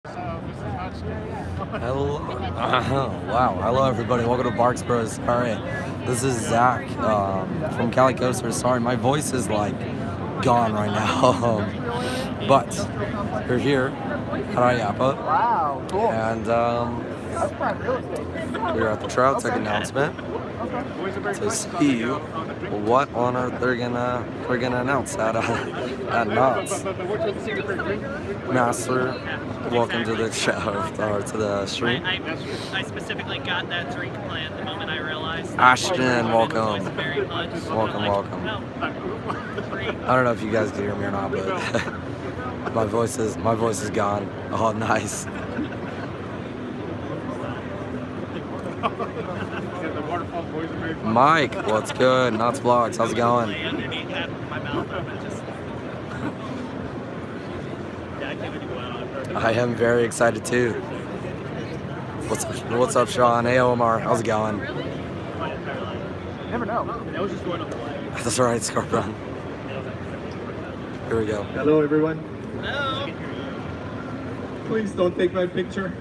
Hello, wow. Hello, everybody. Welcome to Barks Bros. Sorry, this is Zach from Cali Coaster. Sorry, my voice is like gone right now. But we're here at IAAPA. Wow, cool. And That's prime real estate. we're at the Triotech announcement to see what on earth they're gonna announce at Knott's. Master, welcome to the show or to the stream. I specifically got that drink plan the moment I realized. Ashton, welcome. Welcome. I don't know if you guys can hear me or not, but my voice is gone. Oh, nice. Mike, what's good? Knott's Vlogs, how's it going? I am very excited too. What's up, Sean? Hey, Omar, how's it going? Never know. That's alright, Scorpion. Here we go. Hello, everyone. Hello. Please don't take my picture.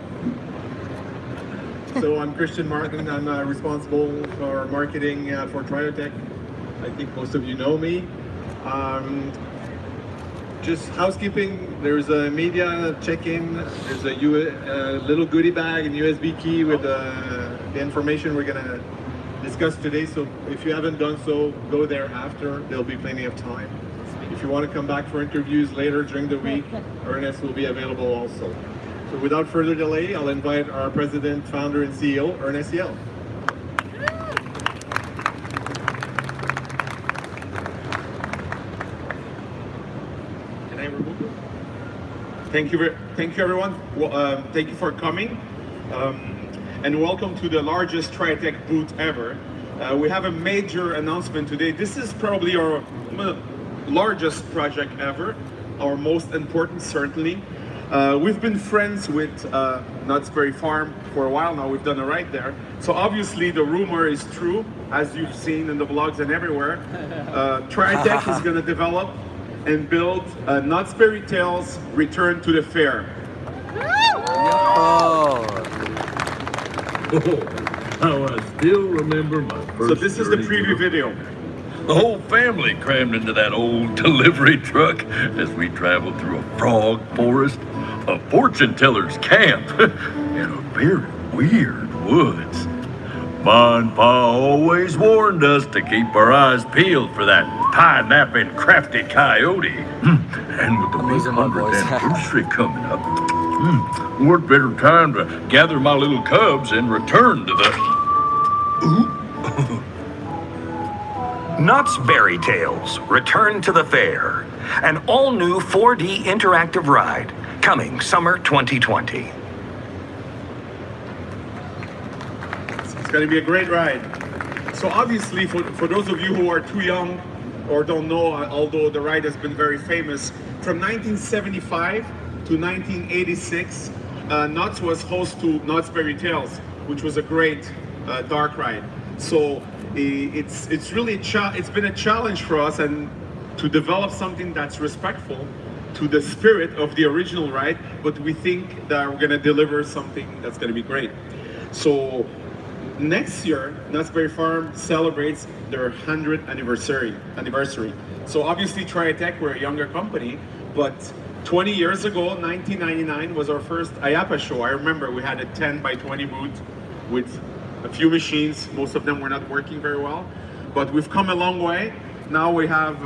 So I'm Christian Martin. I'm responsible for marketing for Triotech. I think most of you know me. Just housekeeping. There's a media check-in. There's a little goodie bag and USB key with the information we're gonna discuss today. So if you haven't done so, go there after. There'll be plenty of time. If you want to come back for interviews later during the week, Ernest will be available also. So without further delay, I'll invite our president, founder, and CEO, Ernest Yell. Can I remove it? Thank you, everyone. Well, thank you for coming, and welcome to the largest Triotech booth ever. We have a major announcement today. This is probably our largest project ever, our most important, certainly. We've been friends with Knott's Berry Farm for a while now. We've done a ride there. So obviously the rumor is true, as you've seen in the vlogs and everywhere. Triotech is going to develop and build Knott's Berry Tales Return to the Fair. Oh. How I still remember my first. So this is the journey preview through. video. The whole family crammed into that old delivery truck as we traveled through a frog forest, a fortune teller's camp, and a very weird woods. Ma and Pa always warned us to keep our eyes peeled for that pie-napping, crafty coyote. And with the I'm losing my 100th voice. anniversary coming up, what better time to gather my little cubs and return to the... Knott's Berry Tales, Return to the Fair, an all-new 4D interactive ride, coming summer 2020. It's going to be a great ride. So obviously, for those of you who are too young or don't know, although the ride has been very famous, from 1975 to 1986, Knott's was host to Knott's Berry Tales, which was a great dark ride. So it's really it's been a challenge for us and to develop something that's respectful to the spirit of the original ride, but we think that we're going to deliver something that's going to be great. So next year, Knott's Berry Farm celebrates their 100th anniversary. So obviously Triotech, we're a younger company, but 20 years ago, 1999 was our first IAAPA show. I remember we had a 10 by 20 booth with a few machines. Most of them were not working very well, but we've come a long way. Now we have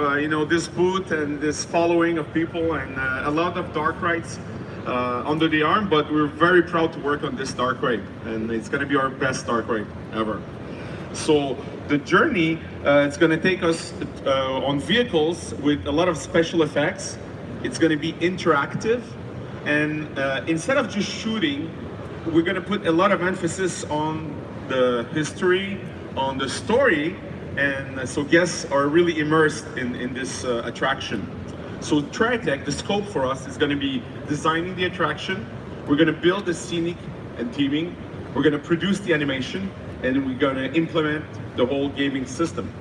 this booth and this following of people and a lot of dark rides under the arm, but we're very proud to work on this dark ride, and it's going to be our best dark ride ever. So the journey, it's going to take us on vehicles with a lot of special effects. It's going to be interactive, and instead of just shooting, we're going to put a lot of emphasis on the history, on the story, and so guests are really immersed in this attraction. So Triotech, the scope for us is going to be designing the attraction, we're going to build the scenic and theming, we're going to produce the animation, and we're going to implement the whole gaming system.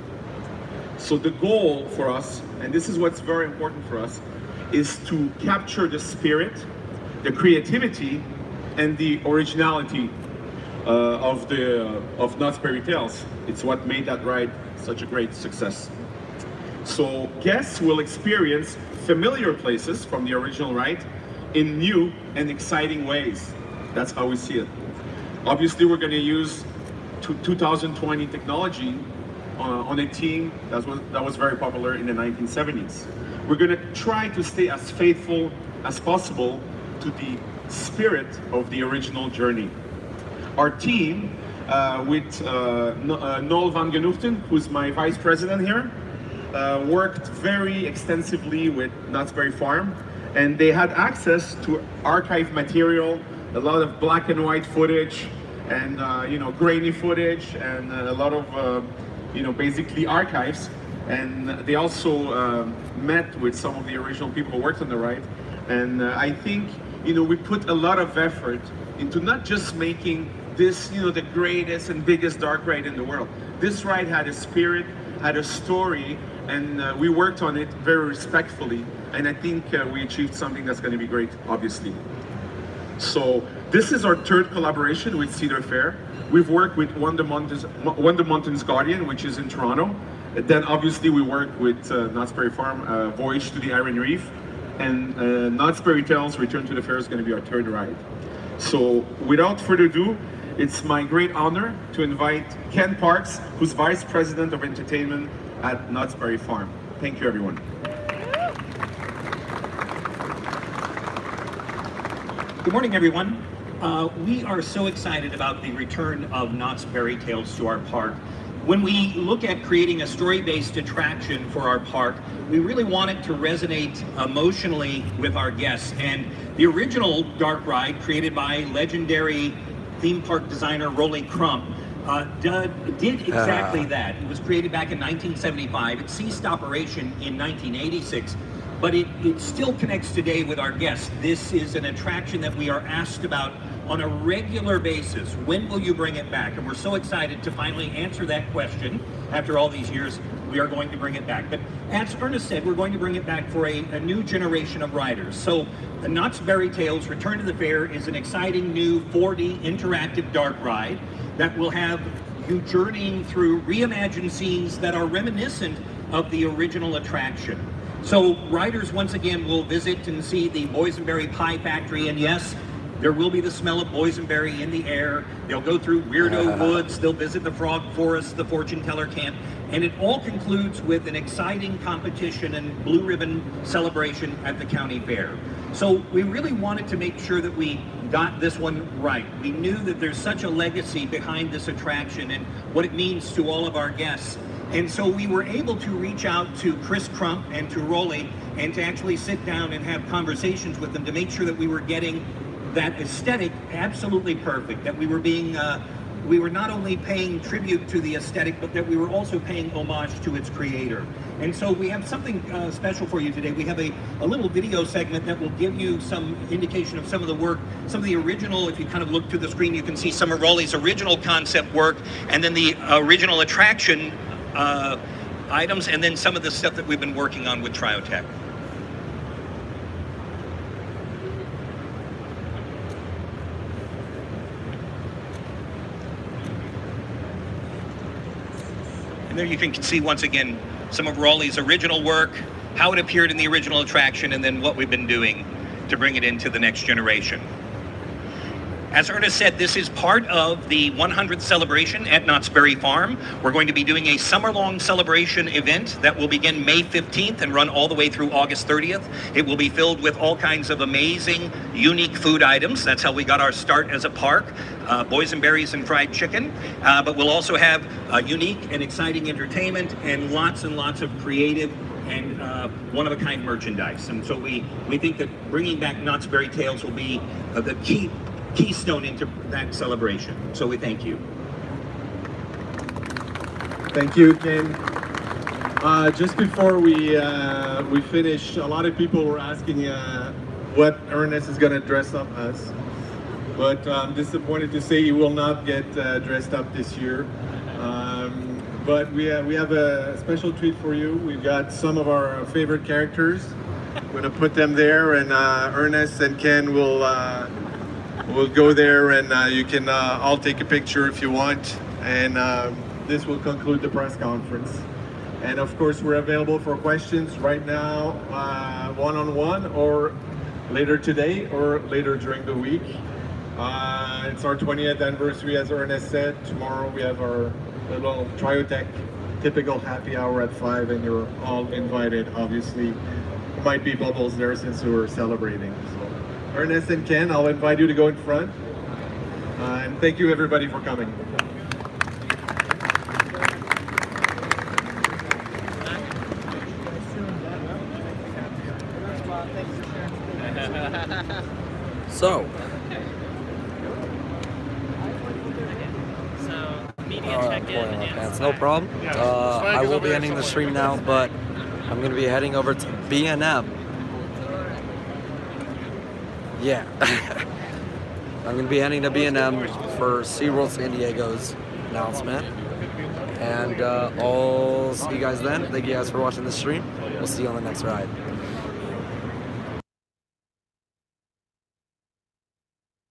So the goal for us, and this is what's very important for us, is to capture the spirit the creativity and the originality of Knott's Berry Tales. It's what made that ride such a great success. So guests will experience familiar places from the original ride in new and exciting ways. That's how we see it. Obviously, we're going to use 2020 technology on a theme that was very popular in the 1970s. We're going to try to stay as faithful as possible to the spirit of the original journey. Our team, with Noel van Genoegten, who's my vice president here, worked very extensively with Knott's Berry Farm, and they had access to archive material, a lot of black and white footage, and grainy footage, and a lot of basically archives. And they also met with some of the original people who worked on the ride. And I think we put a lot of effort into not just making this the greatest and biggest dark ride in the world. This ride had a spirit, had a story, and we worked on it very respectfully. And I think we achieved something that's going to be great, obviously. So this is our third collaboration with Cedar Fair. We've worked with Wonder Mountains Guardian, which is in Toronto. And then obviously we worked with Knott's Berry Farm, Voyage to the Iron Reef. And Knott's Berry Tales Return to the Fair is going to be our third ride. So without further ado, it's my great honor to invite Ken Parks, who's Vice President of Entertainment at Knott's Berry Farm. Thank you, everyone. Good morning, everyone. We are so excited about the return of Knott's Berry Tales to our park. When we look at creating a story-based attraction for our park, we really want it to resonate emotionally with our guests. And the original dark ride, created by legendary theme park designer Rolly Crump, did exactly that. It was created back in 1975. It ceased operation in 1986. But it still connects today with our guests. This is an attraction that we are asked about on a regular basis. When will you bring it back? And we're so excited to finally answer that question. After all these years, we are going to bring it back. But as Ernest said, we're going to bring it back for a new generation of riders. So the Knott's Berry Tales Return to the Fair is an exciting new 4D interactive dark ride that will have you journeying through reimagined scenes that are reminiscent of the original attraction. So riders once again will visit and see the boysenberry pie factory, and yes, there will be the smell of boysenberry in the air. They'll go through Weirdo Woods, they'll visit the Frog Forest, the Fortune Teller Camp, and it all concludes with an exciting competition and blue ribbon celebration at the county fair. So we really wanted to make sure that we got this one right. We knew that there's such a legacy behind this attraction and what it means to all of our guests. And so we were able to reach out to Chris Crump and to Rolly and to actually sit down and have conversations with them to make sure that we were getting that aesthetic absolutely perfect, that we were being, we were not only paying tribute to the aesthetic, but that we were also paying homage to its creator. And so we have something special for you today. We have a little video segment that will give you some indication of some of the work, some of the original, if you kind of look to the screen, you can see some of Rolly's original concept work, and then the original attraction items, and then some of the stuff that we've been working on with Triotech. And there you can see once again some of Rolly's original work, how it appeared in the original attraction, and then what we've been doing to bring it into the next generation. As Ernest said, this is part of the 100th celebration at Knott's Berry Farm. We're going to be doing a summer-long celebration event that will begin May 15th and run all the way through August 30th. It will be filled with all kinds of amazing, unique food items. That's how we got our start as a park, boysenberries and fried chicken. But we'll also have unique and exciting entertainment and lots of creative and one-of-a-kind merchandise. And so we think that bringing back Knott's Berry Tales will be the keystone into that celebration. So we thank you. Thank you, Ken. Just before we finish, a lot of people were asking what Ernest is going to dress up as. But I'm disappointed to say he will not get dressed up this year. But we have a special treat for you. We've got some of our favorite characters We're gonna put them there, and Ernest and Ken will go there, and you can all take a picture if you want. And this will conclude the press conference. And of course, we're available for questions right now, one-on-one, or later today, or later during the week. It's our 20th anniversary, as Ernest said. Tomorrow we have our little Triotech typical happy hour at 5, and you're all invited, obviously. There might be bubbles there since we were celebrating. So, Ernest and Ken, I'll invite you to go in front. And thank you everybody for coming. So, Media check-in and no problem. I will be ending the stream now, but I'm going to be heading over to B&M. Yeah. I'm going to be heading to B&M for SeaWorld San Diego's announcement. And I'll see you guys then. Thank you guys for watching the stream. We'll see you on the next ride.